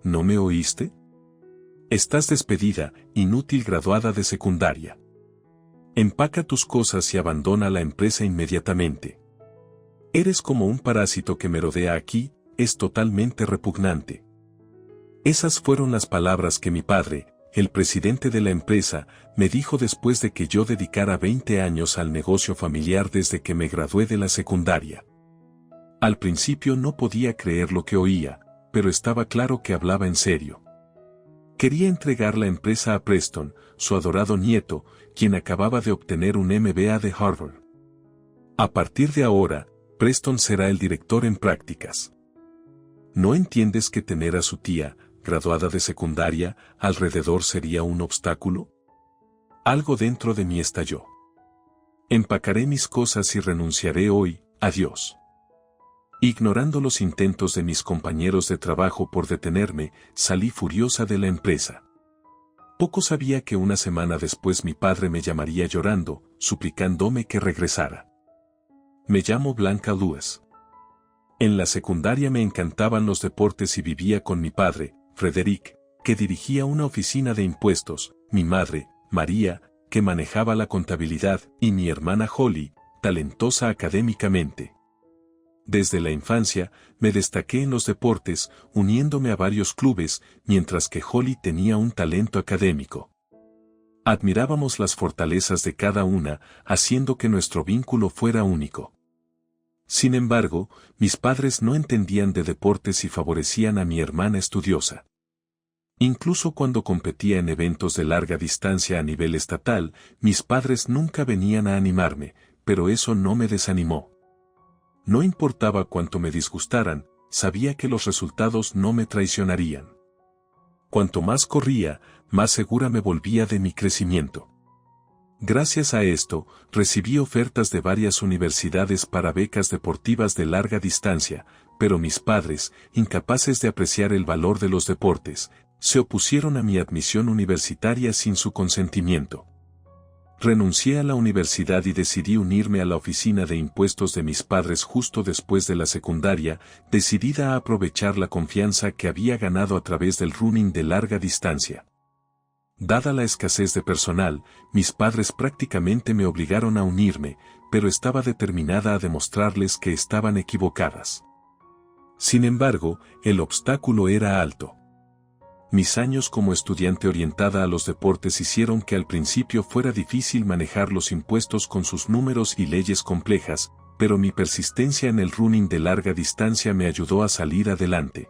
¿No me oíste? Estás despedida, inútil graduada de secundaria. Empaca tus cosas y abandona la empresa inmediatamente. Eres como un parásito que merodea aquí, es totalmente repugnante. Esas fueron las palabras que mi padre, el presidente de la empresa, me dijo después de que yo dedicara 20 años al negocio familiar desde que me gradué de la secundaria. Al principio no podía creer lo que oía, pero estaba claro que hablaba en serio. Quería entregar la empresa a Preston, su adorado nieto, quien acababa de obtener un MBA de Harvard. A partir de ahora, Preston será el director en prácticas. ¿No entiendes que tener a su tía, graduada de secundaria, alrededor sería un obstáculo? Algo dentro de mí estalló. Empacaré mis cosas y renunciaré hoy, adiós. Ignorando los intentos de mis compañeros de trabajo por detenerme, salí furiosa de la empresa. Poco sabía que una semana después mi padre me llamaría llorando, suplicándome que regresara. Me llamo Blanca Lewis. En la secundaria me encantaban los deportes y vivía con mi padre, Frederick, que dirigía una oficina de impuestos, mi madre, María, que manejaba la contabilidad, y mi hermana Holly, talentosa académicamente. Desde la infancia, me destaqué en los deportes, uniéndome a varios clubes, mientras que Holly tenía un talento académico. Admirábamos las fortalezas de cada una, haciendo que nuestro vínculo fuera único. Sin embargo, mis padres no entendían de deportes y favorecían a mi hermana estudiosa. Incluso cuando competía en eventos de larga distancia a nivel estatal, mis padres nunca venían a animarme, pero eso no me desanimó. No importaba cuánto me disgustaran, sabía que los resultados no me traicionarían. Cuanto más corría, más segura me volvía de mi crecimiento. Gracias a esto, recibí ofertas de varias universidades para becas deportivas de larga distancia, pero mis padres, incapaces de apreciar el valor de los deportes, se opusieron a mi admisión universitaria sin su consentimiento. Renuncié a la universidad y decidí unirme a la oficina de impuestos de mis padres justo después de la secundaria, decidida a aprovechar la confianza que había ganado a través del running de larga distancia. Dada la escasez de personal, mis padres prácticamente me obligaron a unirme, pero estaba determinada a demostrarles que estaban equivocadas. Sin embargo, el obstáculo era alto. Mis años como estudiante orientada a los deportes hicieron que al principio fuera difícil manejar los impuestos con sus números y leyes complejas, pero mi persistencia en el running de larga distancia me ayudó a salir adelante.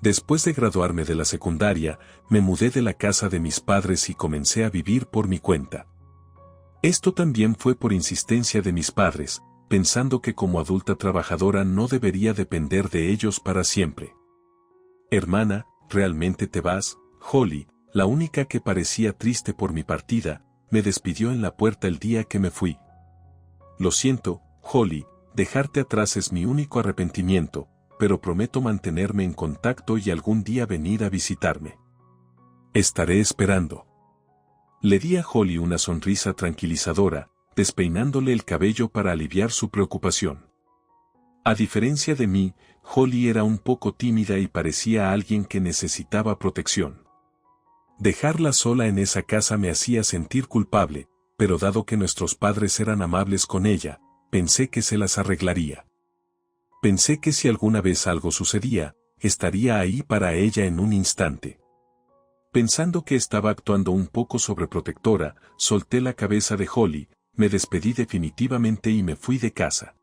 Después de graduarme de la secundaria, me mudé de la casa de mis padres y comencé a vivir por mi cuenta. Esto también fue por insistencia de mis padres, pensando que como adulta trabajadora no debería depender de ellos para siempre. Hermana, ¿realmente te vas? Holly, la única que parecía triste por mi partida, me despidió en la puerta el día que me fui. Lo siento, Holly, dejarte atrás es mi único arrepentimiento, pero prometo mantenerme en contacto y algún día venir a visitarme. Estaré esperando. Le di a Holly una sonrisa tranquilizadora, despeinándole el cabello para aliviar su preocupación. A diferencia de mí, Holly era un poco tímida y parecía alguien que necesitaba protección. Dejarla sola en esa casa me hacía sentir culpable, pero dado que nuestros padres eran amables con ella, pensé que se las arreglaría. Pensé que si alguna vez algo sucedía, estaría ahí para ella en un instante. Pensando que estaba actuando un poco sobreprotectora, solté la cabeza de Holly, me despedí definitivamente y me fui de casa.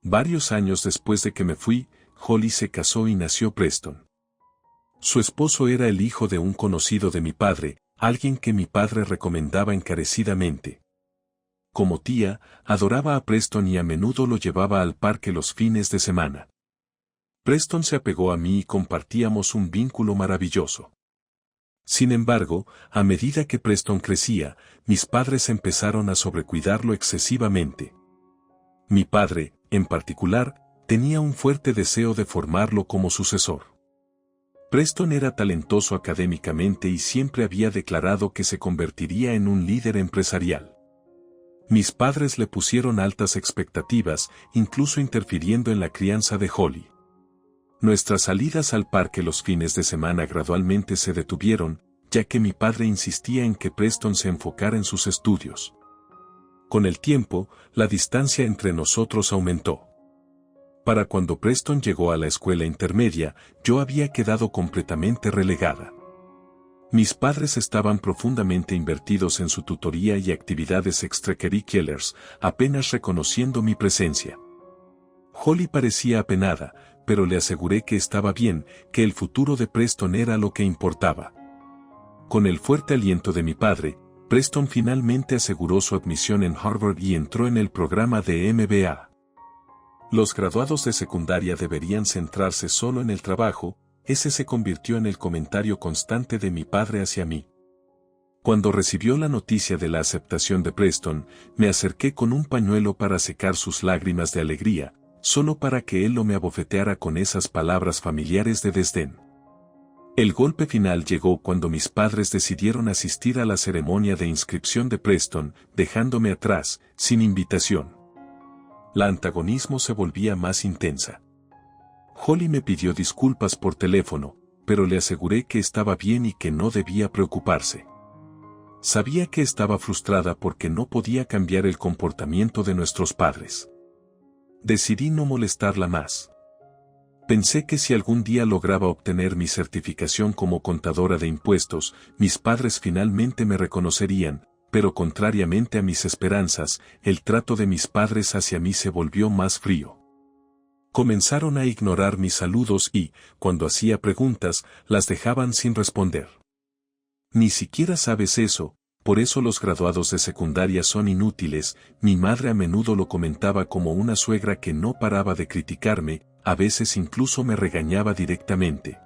Varios años después de que me fui, Holly se casó y nació Preston. Su esposo era el hijo de un conocido de mi padre, alguien que mi padre recomendaba encarecidamente. Como tía, adoraba a Preston y a menudo lo llevaba al parque los fines de semana. Preston se apegó a mí y compartíamos un vínculo maravilloso. Sin embargo, a medida que Preston crecía, mis padres empezaron a sobrecuidarlo excesivamente. Mi padre, en particular, tenía un fuerte deseo de formarlo como sucesor. Preston era talentoso académicamente y siempre había declarado que se convertiría en un líder empresarial. Mis padres le pusieron altas expectativas, incluso interfiriendo en la crianza de Holly. Nuestras salidas al parque los fines de semana gradualmente se detuvieron, ya que mi padre insistía en que Preston se enfocara en sus estudios. Con el tiempo, la distancia entre nosotros aumentó. Para cuando Preston llegó a la escuela intermedia, yo había quedado completamente relegada. Mis padres estaban profundamente invertidos en su tutoría y actividades extracurriculares, apenas reconociendo mi presencia. Holly parecía apenada, pero le aseguré que estaba bien, que el futuro de Preston era lo que importaba. Con el fuerte aliento de mi padre, Preston finalmente aseguró su admisión en Harvard y entró en el programa de MBA. Los graduados de secundaria deberían centrarse solo en el trabajo, ese se convirtió en el comentario constante de mi padre hacia mí. Cuando recibió la noticia de la aceptación de Preston, me acerqué con un pañuelo para secar sus lágrimas de alegría, solo para que él lo me abofeteara con esas palabras familiares de desdén. El golpe final llegó cuando mis padres decidieron asistir a la ceremonia de inscripción de Preston, dejándome atrás, sin invitación. La antagonismo se volvía más intensa. Holly me pidió disculpas por teléfono, pero le aseguré que estaba bien y que no debía preocuparse. Sabía que estaba frustrada porque no podía cambiar el comportamiento de nuestros padres. Decidí no molestarla más. Pensé que si algún día lograba obtener mi certificación como contadora de impuestos, mis padres finalmente me reconocerían, pero contrariamente a mis esperanzas, el trato de mis padres hacia mí se volvió más frío. Comenzaron a ignorar mis saludos y, cuando hacía preguntas, las dejaban sin responder. Ni siquiera sabes eso, por eso los graduados de secundaria son inútiles, mi madre a menudo lo comentaba como una suegra que no paraba de criticarme, a veces incluso me regañaba directamente.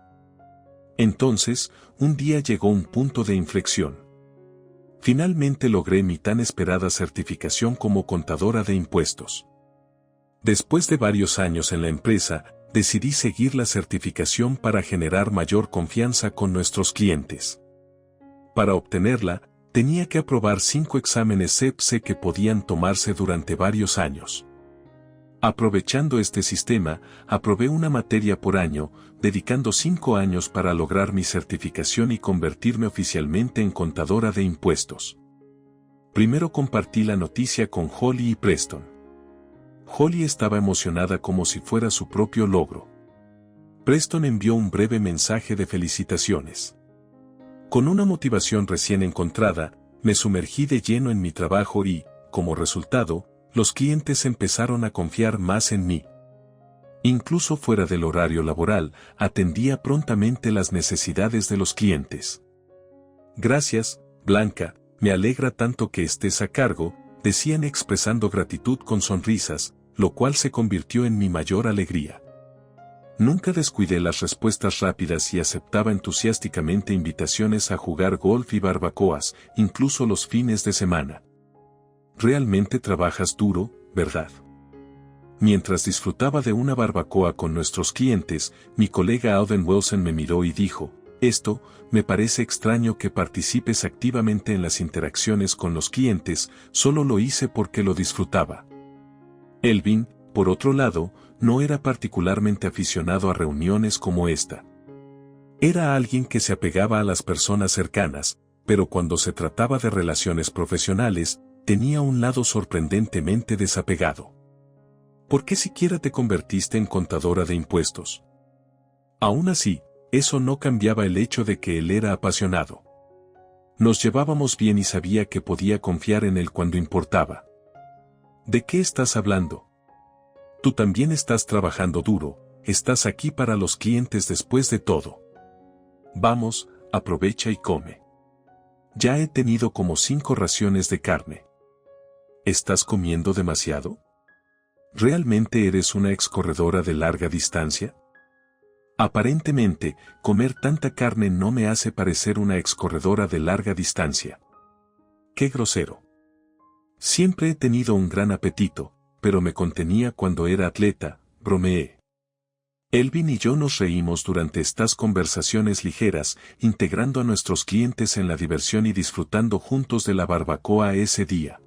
Entonces, un día llegó un punto de inflexión. Finalmente logré mi tan esperada certificación como contadora de impuestos. Después de varios años en la empresa, decidí seguir la certificación para generar mayor confianza con nuestros clientes. Para obtenerla, tenía que aprobar 5 exámenes CEPSE que podían tomarse durante varios años. Aprovechando este sistema, aprobé una materia por año, dedicando 5 años para lograr mi certificación y convertirme oficialmente en contadora de impuestos. Primero compartí la noticia con Holly y Preston. Holly estaba emocionada como si fuera su propio logro. Preston envió un breve mensaje de felicitaciones. Con una motivación recién encontrada, me sumergí de lleno en mi trabajo y, como resultado, los clientes empezaron a confiar más en mí. Incluso fuera del horario laboral, atendía prontamente las necesidades de los clientes. Gracias, Blanca, me alegra tanto que estés a cargo, decían expresando gratitud con sonrisas, lo cual se convirtió en mi mayor alegría. Nunca descuidé las respuestas rápidas y aceptaba entusiásticamente invitaciones a jugar golf y barbacoas, incluso los fines de semana. Realmente trabajas duro, ¿verdad? Mientras disfrutaba de una barbacoa con nuestros clientes, mi colega Auden Wilson me miró y dijo, esto, me parece extraño que participes activamente en las interacciones con los clientes, solo lo hice porque lo disfrutaba. Elvin, por otro lado, no era particularmente aficionado a reuniones como esta. Era alguien que se apegaba a las personas cercanas, pero cuando se trataba de relaciones profesionales, tenía un lado sorprendentemente desapegado. ¿Por qué siquiera te convertiste en contadora de impuestos? Aún así, eso no cambiaba el hecho de que él era apasionado. Nos llevábamos bien y sabía que podía confiar en él cuando importaba. ¿De qué estás hablando? Tú también estás trabajando duro, estás aquí para los clientes después de todo. Vamos, aprovecha y come. Ya he tenido como 5 raciones de carne. ¿Estás comiendo demasiado? ¿Realmente eres una excorredora de larga distancia? Aparentemente, comer tanta carne no me hace parecer una excorredora de larga distancia. ¡Qué grosero! Siempre he tenido un gran apetito, pero me contenía cuando era atleta, bromeé. Elvin y yo nos reímos durante estas conversaciones ligeras, integrando a nuestros clientes en la diversión y disfrutando juntos de la barbacoa ese día.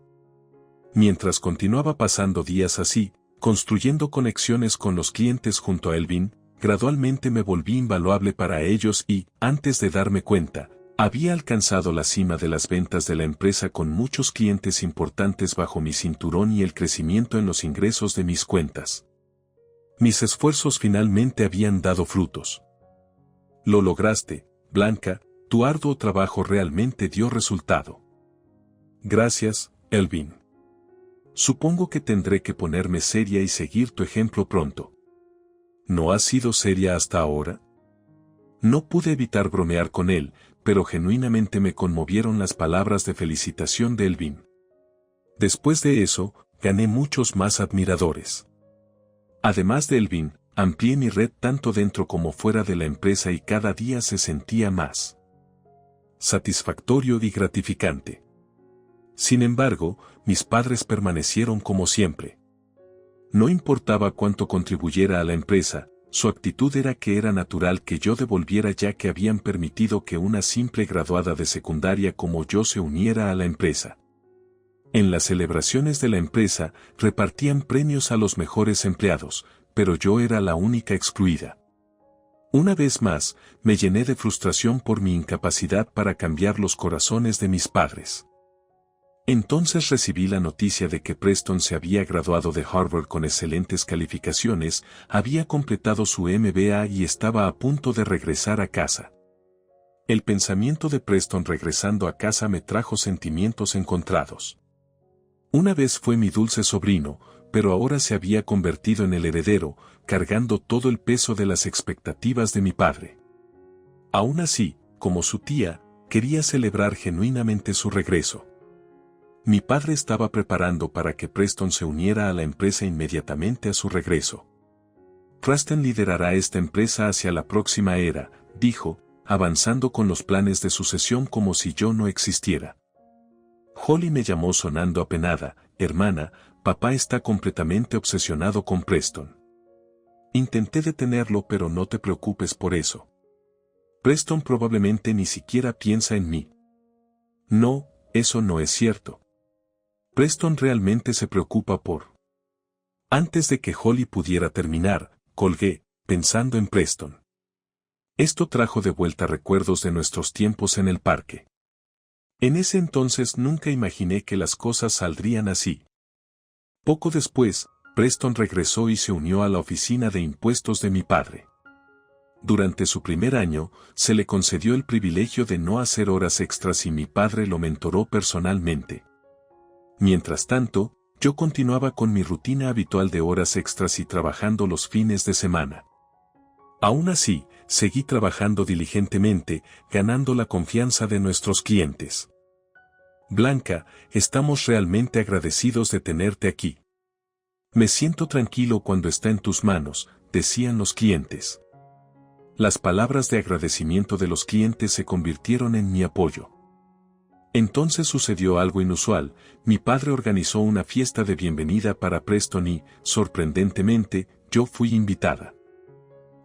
Mientras continuaba pasando días así, construyendo conexiones con los clientes junto a Elvin, gradualmente me volví invaluable para ellos y, antes de darme cuenta, había alcanzado la cima de las ventas de la empresa con muchos clientes importantes bajo mi cinturón y el crecimiento en los ingresos de mis cuentas. Mis esfuerzos finalmente habían dado frutos. Lo lograste, Blanca, tu arduo trabajo realmente dio resultado. Gracias, Elvin. Supongo que tendré que ponerme seria y seguir tu ejemplo pronto. ¿No has sido seria hasta ahora? No pude evitar bromear con él, pero genuinamente me conmovieron las palabras de felicitación de Elvin. Después de eso, gané muchos más admiradores. Además de Elvin, amplié mi red tanto dentro como fuera de la empresa y cada día se sentía más satisfactorio y gratificante. Sin embargo, mis padres permanecieron como siempre. No importaba cuánto contribuyera a la empresa, su actitud era que era natural que yo devolviera ya que habían permitido que una simple graduada de secundaria como yo se uniera a la empresa. En las celebraciones de la empresa repartían premios a los mejores empleados, pero yo era la única excluida. Una vez más, me llené de frustración por mi incapacidad para cambiar los corazones de mis padres. Entonces recibí la noticia de que Preston se había graduado de Harvard con excelentes calificaciones, había completado su MBA y estaba a punto de regresar a casa. El pensamiento de Preston regresando a casa me trajo sentimientos encontrados. Una vez fue mi dulce sobrino, pero ahora se había convertido en el heredero, cargando todo el peso de las expectativas de mi padre. Aún así, como su tía, quería celebrar genuinamente su regreso. Mi padre estaba preparando para que Preston se uniera a la empresa inmediatamente a su regreso. Preston liderará esta empresa hacia la próxima era, dijo, avanzando con los planes de sucesión como si yo no existiera. Holly me llamó sonando apenada, hermana, papá está completamente obsesionado con Preston. Intenté detenerlo pero no te preocupes por eso. Preston probablemente ni siquiera piensa en mí. No, eso no es cierto. Preston realmente se preocupa por... Antes de que Holly pudiera terminar, colgué, pensando en Preston. Esto trajo de vuelta recuerdos de nuestros tiempos en el parque. En ese entonces nunca imaginé que las cosas saldrían así. Poco después, Preston regresó y se unió a la oficina de impuestos de mi padre. Durante su primer año, se le concedió el privilegio de no hacer horas extras y mi padre lo mentoró personalmente. Mientras tanto, yo continuaba con mi rutina habitual de horas extras y trabajando los fines de semana. Aún así, seguí trabajando diligentemente, ganando la confianza de nuestros clientes. Blanca, estamos realmente agradecidos de tenerte aquí. Me siento tranquilo cuando está en tus manos, decían los clientes. Las palabras de agradecimiento de los clientes se convirtieron en mi apoyo. Entonces sucedió algo inusual, mi padre organizó una fiesta de bienvenida para Preston y, sorprendentemente, yo fui invitada.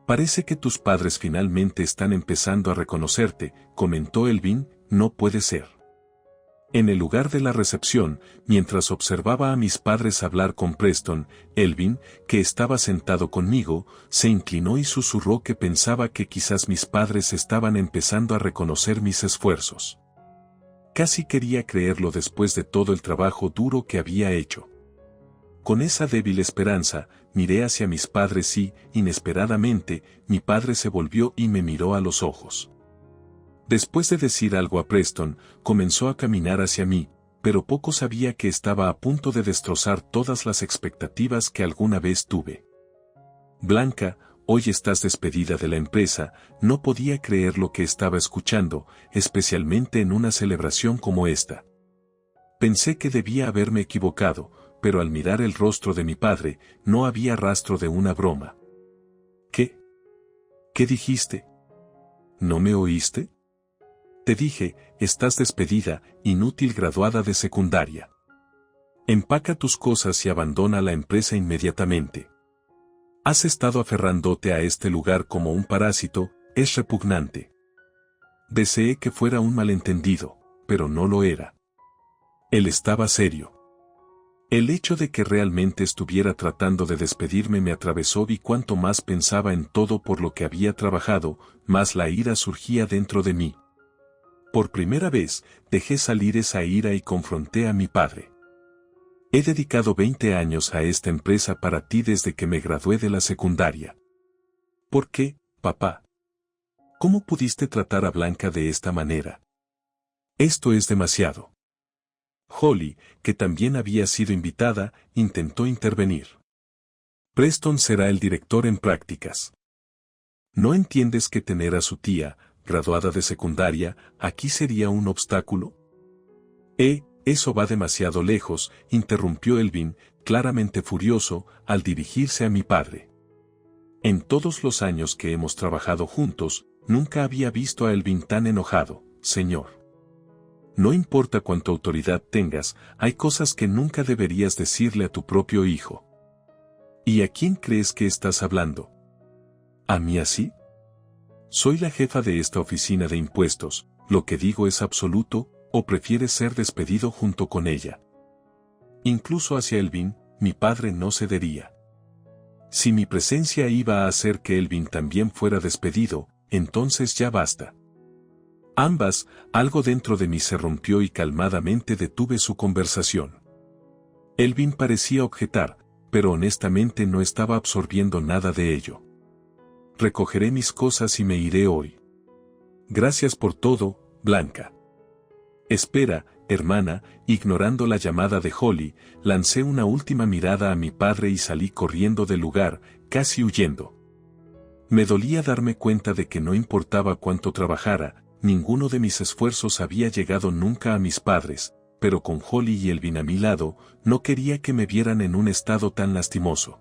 Parece que tus padres finalmente están empezando a reconocerte, comentó Elvin, no puede ser. En el lugar de la recepción, mientras observaba a mis padres hablar con Preston, Elvin, que estaba sentado conmigo, se inclinó y susurró que pensaba que quizás mis padres estaban empezando a reconocer mis esfuerzos. Casi quería creerlo después de todo el trabajo duro que había hecho. Con esa débil esperanza, miré hacia mis padres y, inesperadamente, mi padre se volvió y me miró a los ojos. Después de decir algo a Preston, comenzó a caminar hacia mí, pero poco sabía que estaba a punto de destrozar todas las expectativas que alguna vez tuve. Blanca, hoy estás despedida de la empresa, no podía creer lo que estaba escuchando, especialmente en una celebración como esta. Pensé que debía haberme equivocado, pero al mirar el rostro de mi padre, no había rastro de una broma. ¿Qué? ¿Qué dijiste? ¿No me oíste? Te dije, estás despedida, inútil graduada de secundaria. Empaca tus cosas y abandona la empresa inmediatamente. Has estado aferrándote a este lugar como un parásito, es repugnante. Deseé que fuera un malentendido, pero no lo era. Él estaba serio. El hecho de que realmente estuviera tratando de despedirme me atravesó y cuanto más pensaba en todo por lo que había trabajado, más la ira surgía dentro de mí. Por primera vez, dejé salir esa ira y confronté a mi padre. He dedicado 20 años a esta empresa para ti desde que me gradué de la secundaria. ¿Por qué, papá? ¿Cómo pudiste tratar a Blanca de esta manera? Esto es demasiado. Holly, que también había sido invitada, intentó intervenir. Preston será el director en prácticas. ¿No entiendes que tener a su tía, graduada de secundaria, aquí sería un obstáculo? Eso va demasiado lejos, interrumpió Elvin, claramente furioso, al dirigirse a mi padre. En todos los años que hemos trabajado juntos, nunca había visto a Elvin tan enojado, señor. No importa cuánta autoridad tengas, hay cosas que nunca deberías decirle a tu propio hijo. ¿Y a quién crees que estás hablando? ¿A mí así? Soy la jefa de esta oficina de impuestos, ¿lo que digo es absoluto, o prefieres ser despedido junto con ella? Incluso hacia Elvin, mi padre no cedería. Si mi presencia iba a hacer que Elvin también fuera despedido, entonces ya basta. Ambas, algo dentro de mí se rompió y calmadamente detuve su conversación. Elvin parecía objetar, pero honestamente no estaba absorbiendo nada de ello. Recogeré mis cosas y me iré hoy. Gracias por todo, Blanca. Espera, hermana, ignorando la llamada de Holly, lancé una última mirada a mi padre y salí corriendo del lugar, casi huyendo. Me dolía darme cuenta de que no importaba cuánto trabajara, ninguno de mis esfuerzos había llegado nunca a mis padres, pero con Holly y Elvin a mi lado, no quería que me vieran en un estado tan lastimoso.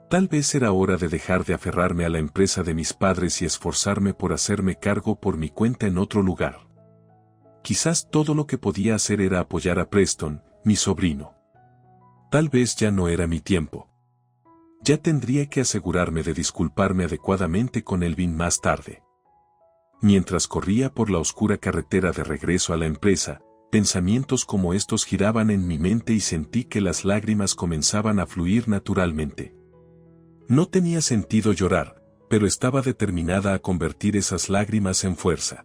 Tal vez era hora de dejar de aferrarme a la empresa de mis padres y esforzarme por hacerme cargo por mi cuenta en otro lugar. Quizás todo lo que podía hacer era apoyar a Preston, mi sobrino. Tal vez ya no era mi tiempo. Ya tendría que asegurarme de disculparme adecuadamente con Elvin más tarde. Mientras corría por la oscura carretera de regreso a la empresa, pensamientos como estos giraban en mi mente y sentí que las lágrimas comenzaban a fluir naturalmente. No tenía sentido llorar, pero estaba determinada a convertir esas lágrimas en fuerza.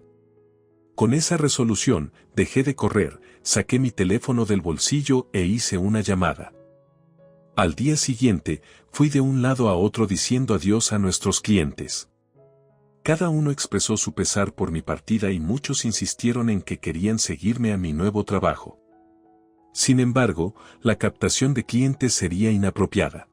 Con esa resolución, dejé de correr, saqué mi teléfono del bolsillo e hice una llamada. Al día siguiente, fui de un lado a otro diciendo adiós a nuestros clientes. Cada uno expresó su pesar por mi partida y muchos insistieron en que querían seguirme a mi nuevo trabajo. Sin embargo, la captación de clientes sería inapropiada.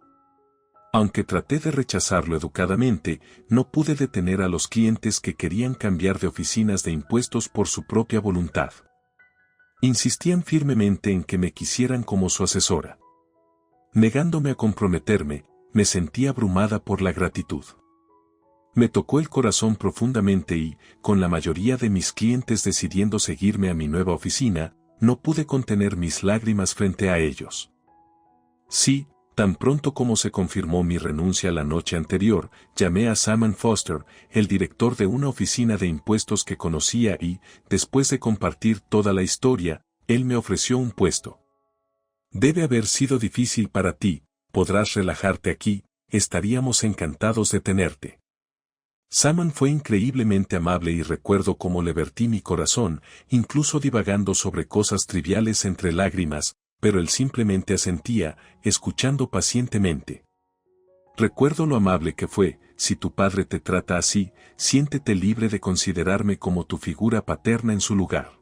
Aunque traté de rechazarlo educadamente, no pude detener a los clientes que querían cambiar de oficinas de impuestos por su propia voluntad. Insistían firmemente en que me quisieran como su asesora. Negándome a comprometerme, me sentí abrumada por la gratitud. Me tocó el corazón profundamente y, con la mayoría de mis clientes decidiendo seguirme a mi nueva oficina, no pude contener mis lágrimas frente a ellos. Sí, tan pronto como se confirmó mi renuncia la noche anterior, llamé a Simon Foster, el director de una oficina de impuestos que conocía y, después de compartir toda la historia, él me ofreció un puesto. Debe haber sido difícil para ti, podrás relajarte aquí, estaríamos encantados de tenerte. Simon fue increíblemente amable y recuerdo cómo le vertí mi corazón, incluso divagando sobre cosas triviales entre lágrimas, pero él simplemente asentía, escuchando pacientemente. Recuerdo lo amable que fue, si tu padre te trata así, siéntete libre de considerarme como tu figura paterna en su lugar.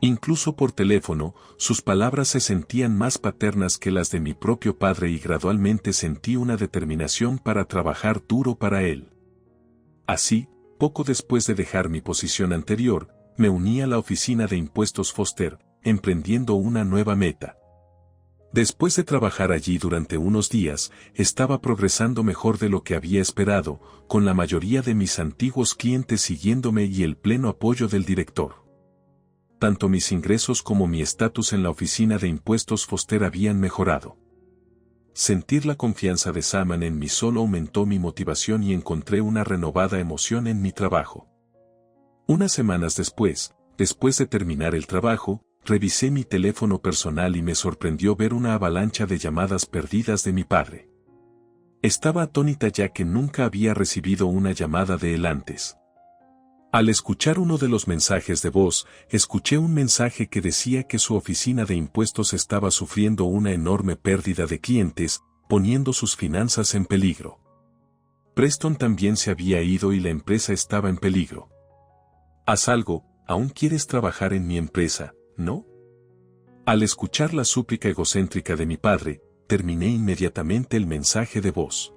Incluso por teléfono, sus palabras se sentían más paternas que las de mi propio padre y gradualmente sentí una determinación para trabajar duro para él. Así, poco después de dejar mi posición anterior, me uní a la oficina de impuestos Foster, emprendiendo una nueva meta. Después de trabajar allí durante unos días, estaba progresando mejor de lo que había esperado, con la mayoría de mis antiguos clientes siguiéndome y el pleno apoyo del director. Tanto mis ingresos como mi estatus en la oficina de impuestos Foster habían mejorado. Sentir la confianza de Simon en mí solo aumentó mi motivación y encontré una renovada emoción en mi trabajo. Unas semanas después de terminar el trabajo, revisé mi teléfono personal y me sorprendió ver una avalancha de llamadas perdidas de mi padre. Estaba atónita ya que nunca había recibido una llamada de él antes. Al escuchar uno de los mensajes de voz, escuché un mensaje que decía que su oficina de impuestos estaba sufriendo una enorme pérdida de clientes, poniendo sus finanzas en peligro. Preston también se había ido y la empresa estaba en peligro. Haz algo, aún quieres trabajar en mi empresa, ¿no? Al escuchar la súplica egocéntrica de mi padre, terminé inmediatamente el mensaje de voz.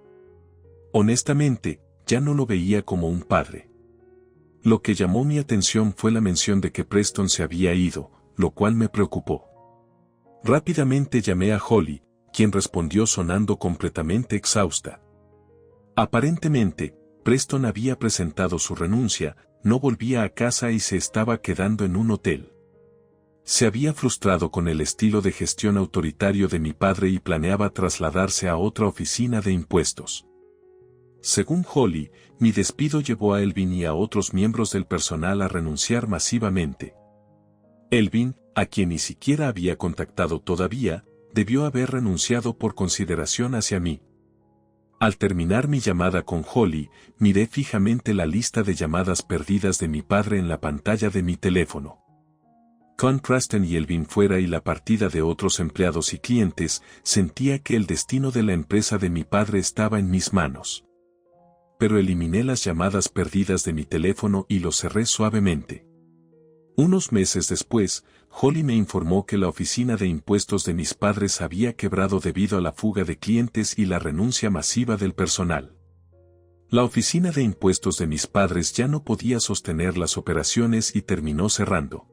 Honestamente, ya no lo veía como un padre. Lo que llamó mi atención fue la mención de que Preston se había ido, lo cual me preocupó. Rápidamente llamé a Holly, quien respondió sonando completamente exhausta. Aparentemente, Preston había presentado su renuncia, no volvía a casa y se estaba quedando en un hotel. Se había frustrado con el estilo de gestión autoritario de mi padre y planeaba trasladarse a otra oficina de impuestos. Según Holly, mi despido llevó a Elvin y a otros miembros del personal a renunciar masivamente. Elvin, a quien ni siquiera había contactado todavía, debió haber renunciado por consideración hacia mí. Al terminar mi llamada con Holly, miré fijamente la lista de llamadas perdidas de mi padre en la pantalla de mi teléfono. Con Preston y Elvin fuera y la partida de otros empleados y clientes, sentía que el destino de la empresa de mi padre estaba en mis manos. Pero eliminé las llamadas perdidas de mi teléfono y lo cerré suavemente. Unos meses después, Holly me informó que la oficina de impuestos de mis padres había quebrado debido a la fuga de clientes y la renuncia masiva del personal. La oficina de impuestos de mis padres ya no podía sostener las operaciones y terminó cerrando.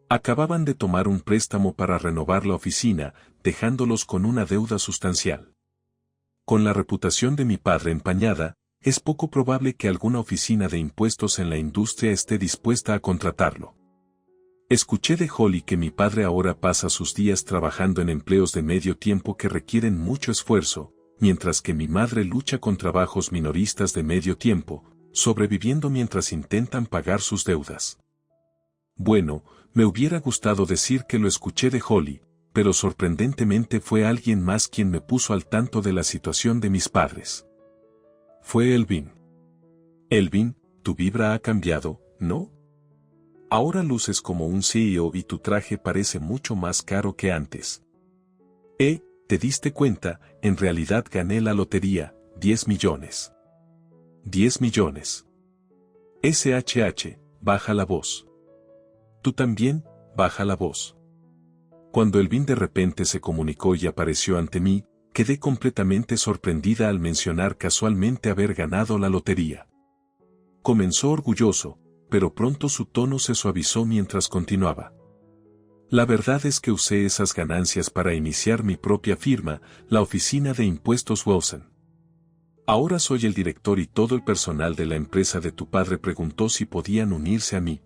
Acababan de tomar un préstamo para renovar la oficina, dejándolos con una deuda sustancial. Con la reputación de mi padre empañada, es poco probable que alguna oficina de impuestos en la industria esté dispuesta a contratarlo. Escuché de Holly que mi padre ahora pasa sus días trabajando en empleos de medio tiempo que requieren mucho esfuerzo, mientras que mi madre lucha con trabajos minoristas de medio tiempo, sobreviviendo mientras intentan pagar sus deudas. Bueno, me hubiera gustado decir que lo escuché de Holly, pero sorprendentemente fue alguien más quien me puso al tanto de la situación de mis padres. Fue Elvin. Elvin, tu vibra ha cambiado, ¿no? Ahora luces como un CEO y tu traje parece mucho más caro que antes. ¿Te diste cuenta? En realidad gané la lotería, 10 millones. 10 millones. SHH, baja la voz. Tú también, baja la voz. Cuando Elvin de repente se comunicó y apareció ante mí, quedé completamente sorprendida al mencionar casualmente haber ganado la lotería. Comenzó orgulloso, pero pronto su tono se suavizó mientras continuaba. La verdad es que usé esas ganancias para iniciar mi propia firma, la oficina de impuestos Wilson. Ahora soy el director y todo el personal de la empresa de tu padre preguntó si podían unirse a mí.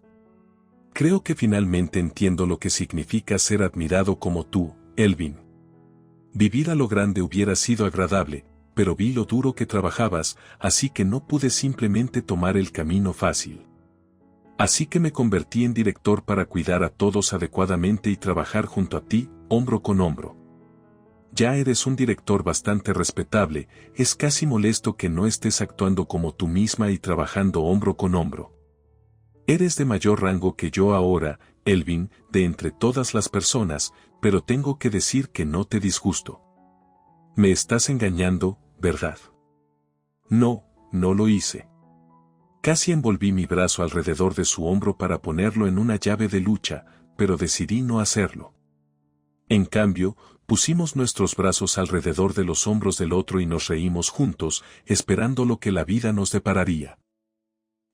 Creo que finalmente entiendo lo que significa ser admirado como tú, Elvin. Vivir a lo grande hubiera sido agradable, pero vi lo duro que trabajabas, así que no pude simplemente tomar el camino fácil. Así que me convertí en director para cuidar a todos adecuadamente y trabajar junto a ti, hombro con hombro. Ya eres un director bastante respetable, es casi molesto que no estés actuando como tú misma y trabajando hombro con hombro. Eres de mayor rango que yo ahora, Elvin, de entre todas las personas, pero tengo que decir que no te disgusto. Me estás engañando, ¿verdad? No, no lo hice. Casi envolví mi brazo alrededor de su hombro para ponerlo en una llave de lucha, pero decidí no hacerlo. En cambio, pusimos nuestros brazos alrededor de los hombros del otro y nos reímos juntos, esperando lo que la vida nos depararía.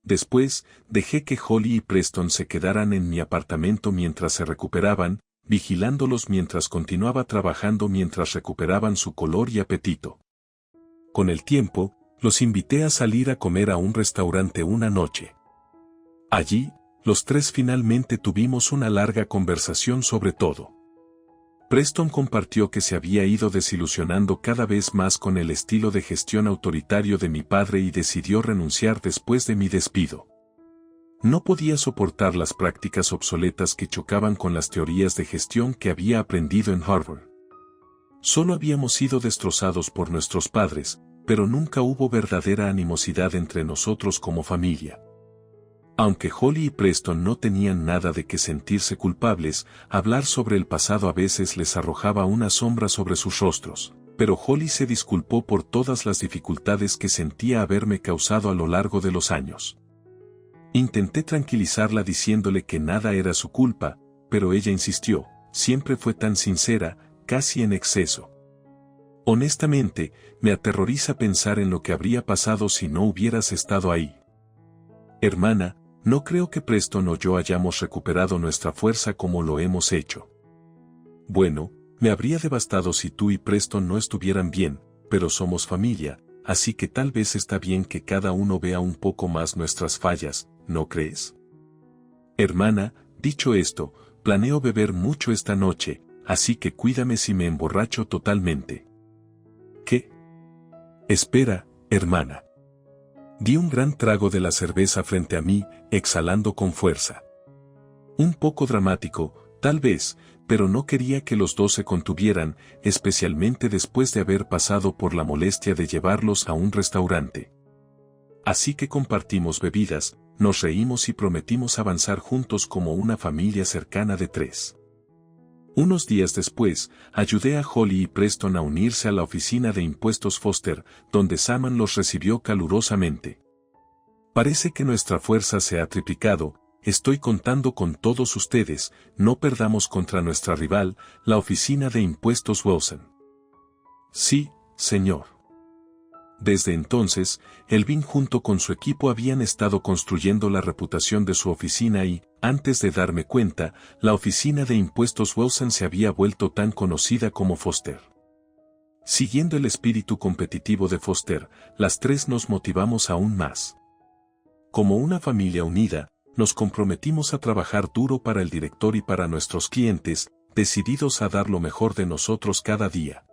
Después, dejé que Holly y Preston se quedaran en mi apartamento mientras se recuperaban, vigilándolos mientras continuaba trabajando mientras recuperaban su color y apetito. Con el tiempo, los invité a salir a comer a un restaurante una noche. Allí, los tres finalmente tuvimos una larga conversación sobre todo. Preston compartió que se había ido desilusionando cada vez más con el estilo de gestión autoritario de mi padre y decidió renunciar después de mi despido. No podía soportar las prácticas obsoletas que chocaban con las teorías de gestión que había aprendido en Harvard. Solo habíamos sido destrozados por nuestros padres, pero nunca hubo verdadera animosidad entre nosotros como familia. Aunque Holly y Preston no tenían nada de que sentirse culpables, hablar sobre el pasado a veces les arrojaba una sombra sobre sus rostros, pero Holly se disculpó por todas las dificultades que sentía haberme causado a lo largo de los años. Intenté tranquilizarla diciéndole que nada era su culpa, pero ella insistió, siempre fue tan sincera, casi en exceso. Honestamente, me aterroriza pensar en lo que habría pasado si no hubieras estado ahí. Hermana, no creo que Preston o yo hayamos recuperado nuestra fuerza como lo hemos hecho. Bueno, me habría devastado si tú y Preston no estuvieran bien, pero somos familia, así que tal vez está bien que cada uno vea un poco más nuestras fallas, ¿no crees? Hermana, dicho esto, planeo beber mucho esta noche, así que cuídame si me emborracho totalmente. ¿Qué? Espera, hermana. Di un gran trago de la cerveza frente a mí, exhalando con fuerza. Un poco dramático, tal vez, pero no quería que los dos se contuvieran, especialmente después de haber pasado por la molestia de llevarlos a un restaurante. Así que compartimos bebidas, nos reímos y prometimos avanzar juntos como una familia cercana de 3. Unos días después, ayudé a Holly y Preston a unirse a la oficina de impuestos Foster, donde Saman los recibió calurosamente. Parece que nuestra fuerza se ha triplicado, estoy contando con todos ustedes, no perdamos contra nuestra rival, la oficina de impuestos Wilson. Sí, señor. Desde entonces, Elvin junto con su equipo habían estado construyendo la reputación de su oficina y, antes de darme cuenta, la oficina de impuestos Wilson se había vuelto tan conocida como Foster. Siguiendo el espíritu competitivo de Foster, las 3 nos motivamos aún más. Como una familia unida, nos comprometimos a trabajar duro para el director y para nuestros clientes, decididos a dar lo mejor de nosotros cada día.